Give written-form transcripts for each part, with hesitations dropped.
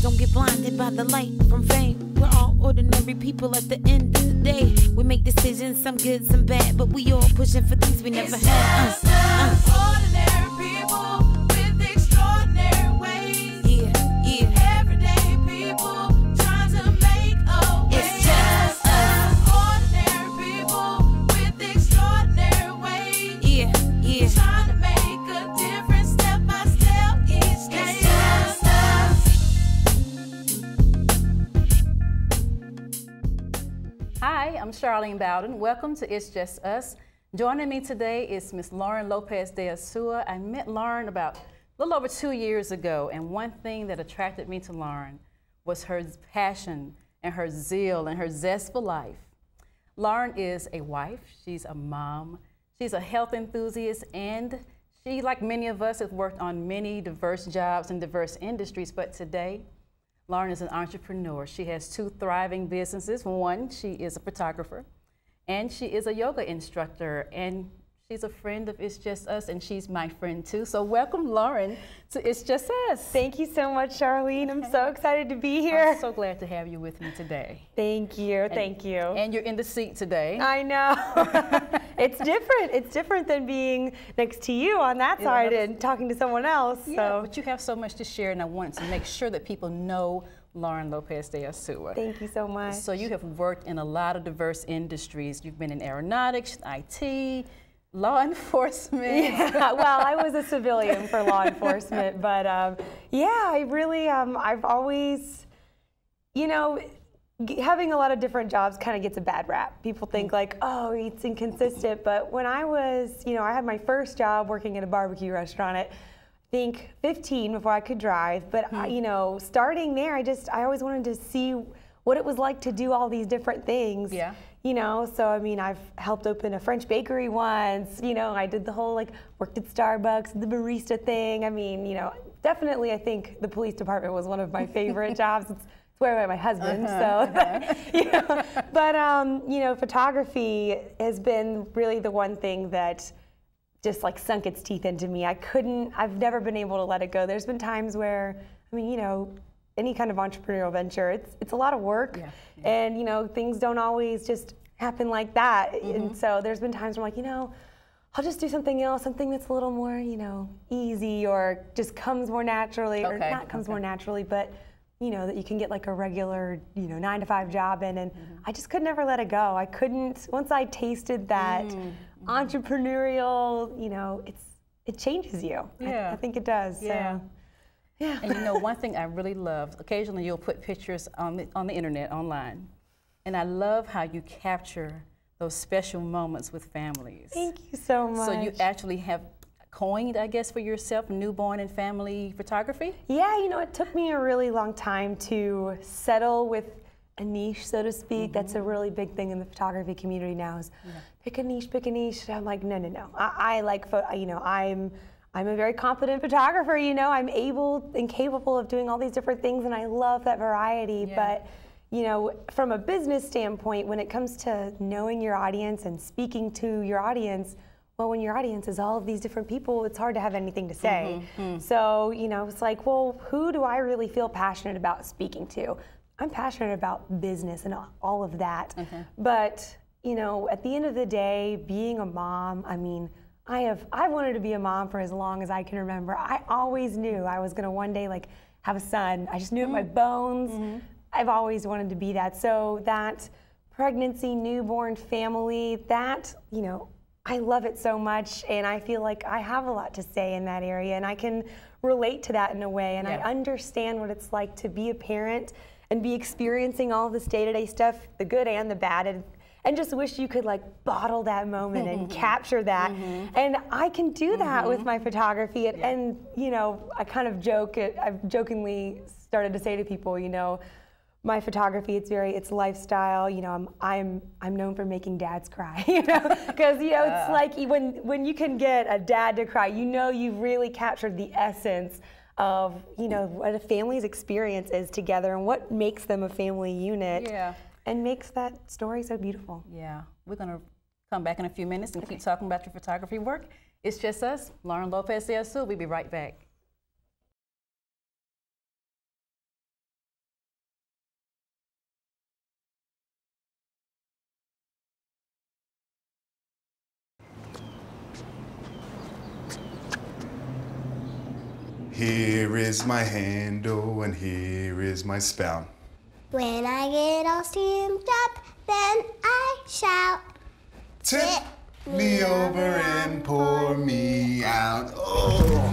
Don't get blinded by the light from fame. We're all ordinary people at the end of the day. We make decisions, some good, some bad, but we all pushing for things we never had. Ordinary people with extraordinary ways. Yeah, yeah. Everyday people trying to make a way. It's just us. Ordinary people with extraordinary ways. Yeah, yeah. Trying to make a difference step by step each day. It's just us. Hi, I'm Charlene Bowden. Welcome to It's Just Us. Joining me today is Miss Lauren Lopez de Asua. I met Lauren about a little over 2 years ago, and one thing that attracted me to Lauren was her passion and her zeal and her zest for life. Lauren is a wife, she's a mom, she's a health enthusiast, and she, like many of us, has worked on many diverse jobs in diverse industries, but today, Lauren is an entrepreneur. She has 2 thriving businesses. One, she is a photographer, and she is a yoga instructor, and she's a friend of It's Just Us, and she's my friend too. So welcome, Lauren, to It's Just Us. Thank you so much, Charlene. I'm so excited to be here. I'm so glad to have you with me today. Thank you, thank you. And you're in the seat today. I know. It's different. It's different than being next to you on that side and talking to someone else. Yeah, So. but you have so much to share, and I wanted to make sure that people know Lauren Lopez de Asua. Thank you so much. So you have worked in a lot of diverse industries. You've been in aeronautics, IT, law enforcement. Yeah, well, I was a civilian for law enforcement, but yeah, I really, I've always, you know, having a lot of different jobs kind of gets a bad rap. People think like, oh, it's inconsistent, but when I was, you know, I had my first job working at a barbecue restaurant at, I think 15 before I could drive, but you know, starting there, I always wanted to see what it was like to do all these different things. Yeah. You know, so I mean, I've helped open a French bakery once, you know, I did the whole like, worked at Starbucks, the barista thing. I mean, you know, definitely I think the police department was one of my favorite jobs. It's where I met my husband, you know. But, you know, photography has been really the one thing that just like sunk its teeth into me. I've never been able to let it go. There's been times where, I mean, you know, any kind of entrepreneurial venture, it's a lot of work, and you know, things don't always just happen like that. And so there's been times where I'm like, you know, I'll just do something else, something that's a little more, you know, easy or just comes more naturally, or not comes more naturally, but you know, that you can get like a regular, you know, 9-to-5 job in, and I just could never let it go. I couldn't, once I tasted that entrepreneurial, you know, it changes you. Yeah. I think it does. Yeah. So. Yeah. And you know, one thing I really love, occasionally you'll put pictures on the internet, online, and I love how you capture those special moments with families. Thank you so much. So you actually have coined, I guess, for yourself, newborn and family photography? Yeah, you know, it took me a really long time to settle with a niche, so to speak. That's a really big thing in the photography community now is pick a niche, pick a niche. I'm like, no. I like, you know, I'm a very confident photographer, you know, I'm able and capable of doing all these different things, and I love that variety. But, you know, from a business standpoint, when it comes to knowing your audience and speaking to your audience, well, when your audience is all of these different people, it's hard to have anything to say. So, you know, it's like, well, who do I really feel passionate about speaking to? I'm passionate about business and all of that. But, you know, at the end of the day, being a mom, I mean, I've wanted to be a mom for as long as I can remember. I always knew I was gonna one day like have a son. I just knew it in my bones. I've always wanted to be that. So that pregnancy, newborn, family, that, you know, I love it so much, and I feel like I have a lot to say in that area, and I can relate to that in a way, and I understand what it's like to be a parent and be experiencing all this day-to-day stuff, the good and the bad, and just wish you could like bottle that moment and capture that. And I can do that with my photography, and you know, I kind of joke, I've jokingly started to say to people, you know, my photography, it's lifestyle. You know, I'm known for making dads cry. You know, because you know it's like when you can get a dad to cry, you know you've really captured the essence of what a family's experience is together and what makes them a family unit. And makes that story so beautiful. Yeah, we're gonna come back in a few minutes and keep talking about your photography work. It's Just Us, Lauren Lopez de Asua. We'll be right back. Here is my handle and here is my spout. When I get all steamed up, then I shout. Tip me over and pour me out. Oh.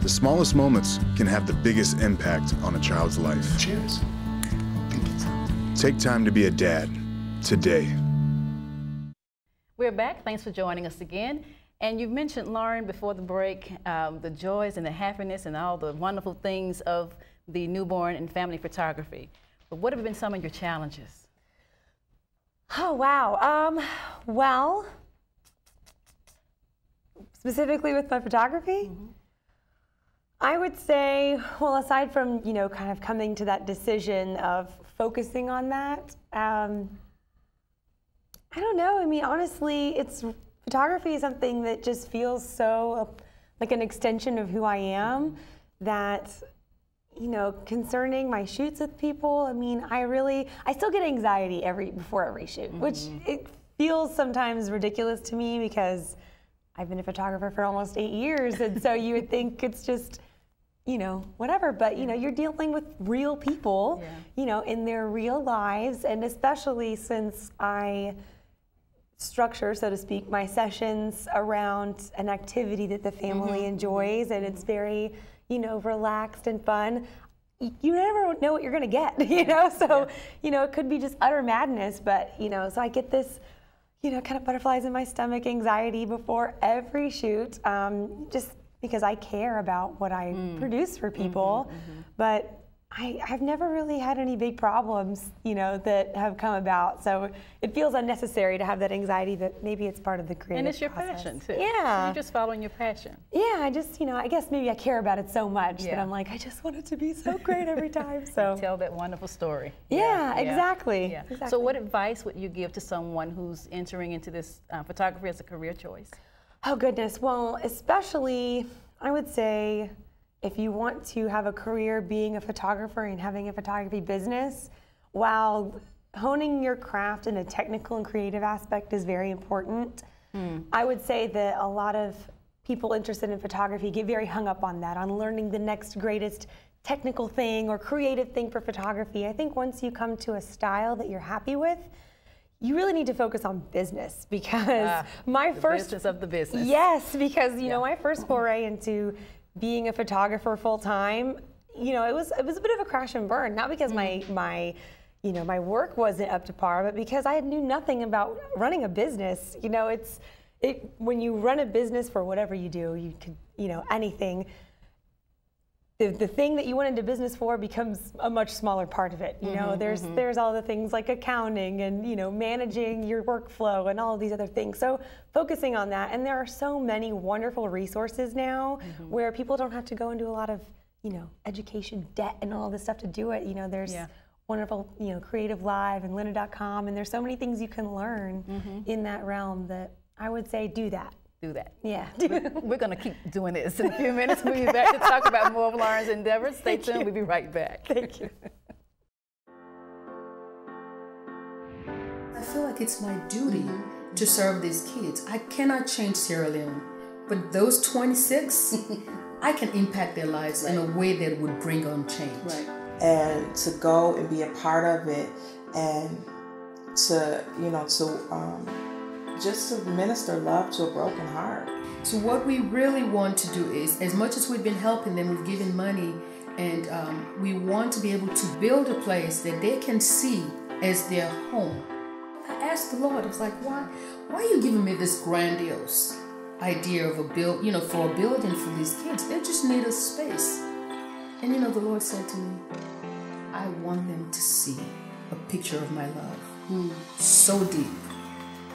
The smallest moments can have the biggest impact on a child's life. Cheers. Take time to be a dad today. We're back. Thanks for joining us again. And you mentioned, Lauren, before the break, the joys and the happiness and all the wonderful things of the newborn and family photography. But what have been some of your challenges? Oh, wow. Well, specifically with my photography, I would say, well, aside from, you know, kind of coming to that decision of focusing on that, I don't know. I mean, honestly, photography is something that just feels so like an extension of who I am that, you know, concerning my shoots with people, I mean, I still get anxiety before every shoot, which it feels sometimes ridiculous to me because I've been a photographer for almost 8 years, and so you would think it's just, you know, whatever, but you know, you're dealing with real people, you know, in their real lives, and especially since I structure, so to speak, my sessions around an activity that the family enjoys, and it's very, you know, relaxed and fun. You never know what you're gonna get, you know? So, you know, it could be just utter madness, but, you know, so I get this, you know, kind of butterflies in my stomach, anxiety before every shoot, just because I care about what I produce for people. But I've never really had any big problems, you know, that have come about. So it feels unnecessary to have that anxiety, but maybe it's part of the creative process. And it's your passion, too. Yeah. So you're just following your passion. Yeah, I just, you know, I guess maybe I care about it so much that I'm like, I just want it to be so great every time. So tell that wonderful story. Yeah, exactly. Exactly. So what advice would you give to someone who's entering into this photography as a career choice? Oh, goodness. Well, especially, I would say, if you want to have a career being a photographer and having a photography business, while honing your craft in a technical and creative aspect is very important, I would say that a lot of people interested in photography get very hung up on that, on learning the next greatest technical thing or creative thing for photography. I think once you come to a style that you're happy with, you really need to focus on business, because my first business of the business. Yes, because you know, my first foray into being a photographer full time, you know, it was a bit of a crash and burn. Not because my you know, my work wasn't up to par, but because I knew nothing about running a business. You know, when you run a business for whatever you do, you could, you know, anything. The thing that you went into business for becomes a much smaller part of it. You know, there's all the things like accounting and, you know, managing your workflow and all of these other things. So focusing on that, and there are so many wonderful resources now where people don't have to go into a lot of, you know, education debt and all this stuff to do it. You know, there's wonderful, you know, Creative Live and lynda.com, and there's so many things you can learn in that realm that I would say do that. Do that. Yeah. We're going to keep doing this in a few minutes. We'll be back to talk about more of Lauren's endeavors. Stay tuned. We'll be right back. Thank you. I feel like it's my duty to serve these kids. I cannot change Sierra Leone, but those 26, I can impact their lives in a way that would bring on change. And to go and be a part of it, and to, you know, just to minister love to a broken heart. So what we really want to do is, as much as we've been helping them, we've given money, and we want to be able to build a place that they can see as their home. I asked the Lord, I was like, why are you giving me this grandiose idea of for a building for these kids? They just need a space. And you know, the Lord said to me, I want them to see a picture of my love so deep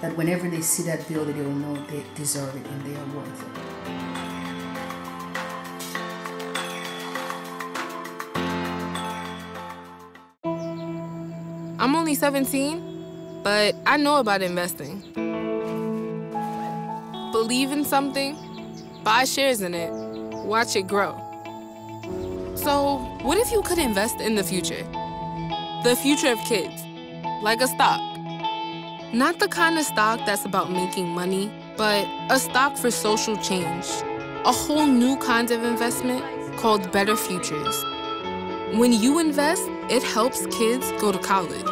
that whenever they see that building, they will know they deserve it and they are worth it. I'm only 17, but I know about investing. Believe in something, buy shares in it, watch it grow. So, what if you could invest in the future? The future of kids, like a stock. Not the kind of stock that's about making money, but a stock for social change. a whole new kind of investment called Better Futures. When you invest, it helps kids go to college.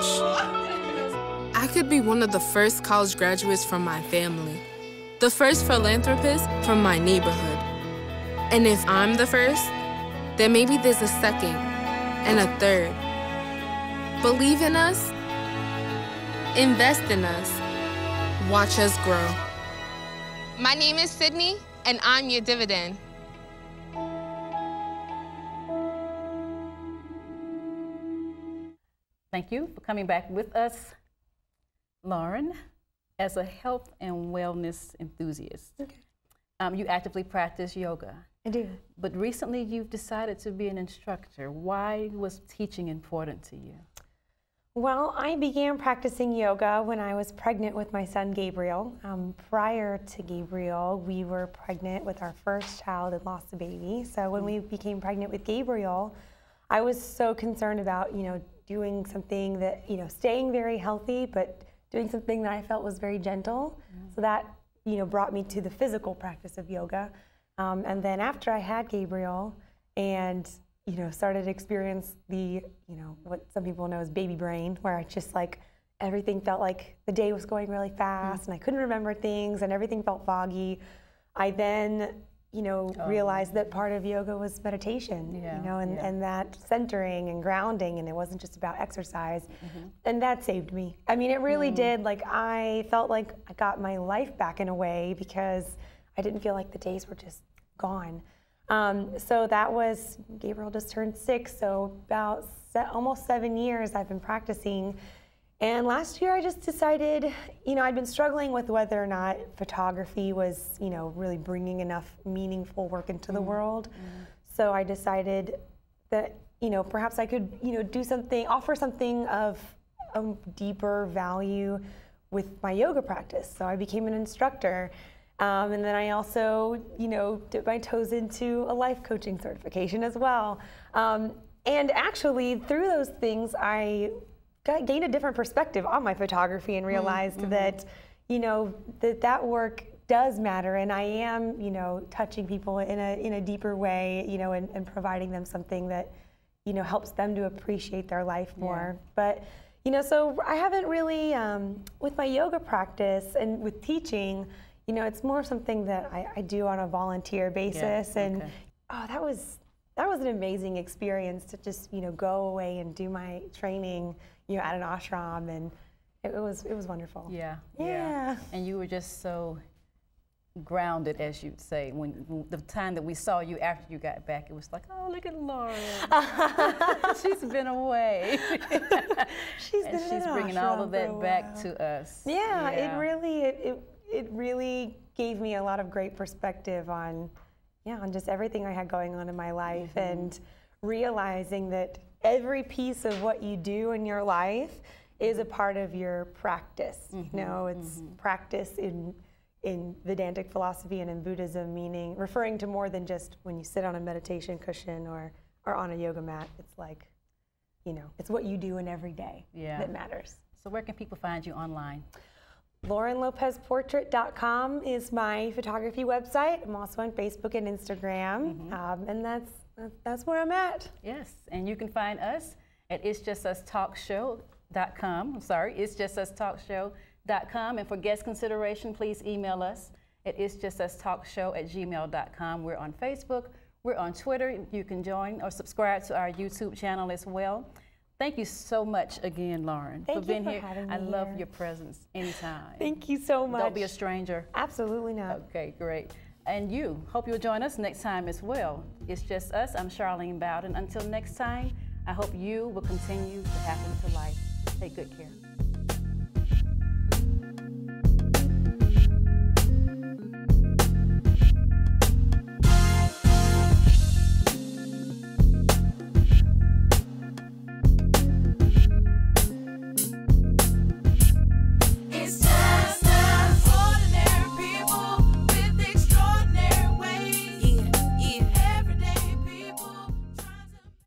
I could be one of the first college graduates from my family, the first philanthropist from my neighborhood. And if I'm the first, then maybe there's a second and a third. Believe in us, invest in us, watch us grow. My name is Sydney, and I'm your dividend. Thank you for coming back with us, Lauren. As a health and wellness enthusiast, you actively practice yoga. I do. But recently you've decided to be an instructor. Why was teaching important to you? Well, I began practicing yoga when I was pregnant with my son, Gabriel. Prior to Gabriel, we were pregnant with our first child and lost a baby. So when we became pregnant with Gabriel, I was so concerned about, doing something that, staying very healthy, but doing something that I felt was very gentle. So that, brought me to the physical practice of yoga. And then after I had Gabriel and, started to experience the, what some people know as baby brain, where I just everything felt like the day was going really fast and I couldn't remember things and everything felt foggy. I then, realized that part of yoga was meditation, and that centering and grounding, and it wasn't just about exercise. And that saved me. I mean, it really did. I felt like I got my life back in a way because I didn't feel like the days were just gone. So that was, Gabriel just turned 6, so about almost 7 years I've been practicing. And last year I just decided, I'd been struggling with whether or not photography was, really bringing enough meaningful work into the world. So I decided that, perhaps I could, do something, offer something of a deeper value with my yoga practice. So I became an instructor. And then I also, dipped my toes into a life coaching certification as well. And actually, through those things, I gained a different perspective on my photography and realized that, that work does matter, and I am, touching people in a deeper way, and providing them something that, helps them to appreciate their life more. But, so I haven't really, with my yoga practice and with teaching, it's more something that I do on a volunteer basis, and that was an amazing experience to just go away and do my training at an ashram, and it was wonderful. Yeah. And you were just so grounded, as you'd say. When the time that we saw you after you got back, it was like, oh, look at Lauren. She's been away. she's bringing all of that back to us. Yeah. It really gave me a lot of great perspective on just everything I had going on in my life, and realizing that every piece of what you do in your life is a part of your practice. It's practice in Vedantic philosophy and in Buddhism, meaning referring to more than just when you sit on a meditation cushion or on a yoga mat. It's like, it's what you do in every day that matters. So where can people find you online? LaurenLopezPortrait.com is my photography website. I'm also on Facebook and Instagram, and that's where I'm at. Yes, and you can find us at itsjustustalkshow.com. I'm sorry, itsjustustalkshow.com. And for guest consideration, please email us at itsjustustalkshow@gmail.com. We're on Facebook, we're on Twitter. You can join or subscribe to our YouTube channel as well. Thank you so much again, Lauren, for being here. Having me I love your presence anytime. Thank you so much. Don't be a stranger. Absolutely not. Okay, great. And hope you'll join us next time as well. It's Just Us. I'm Charlene Bowden. Until next time, I hope you will continue to happen to life. Take good care.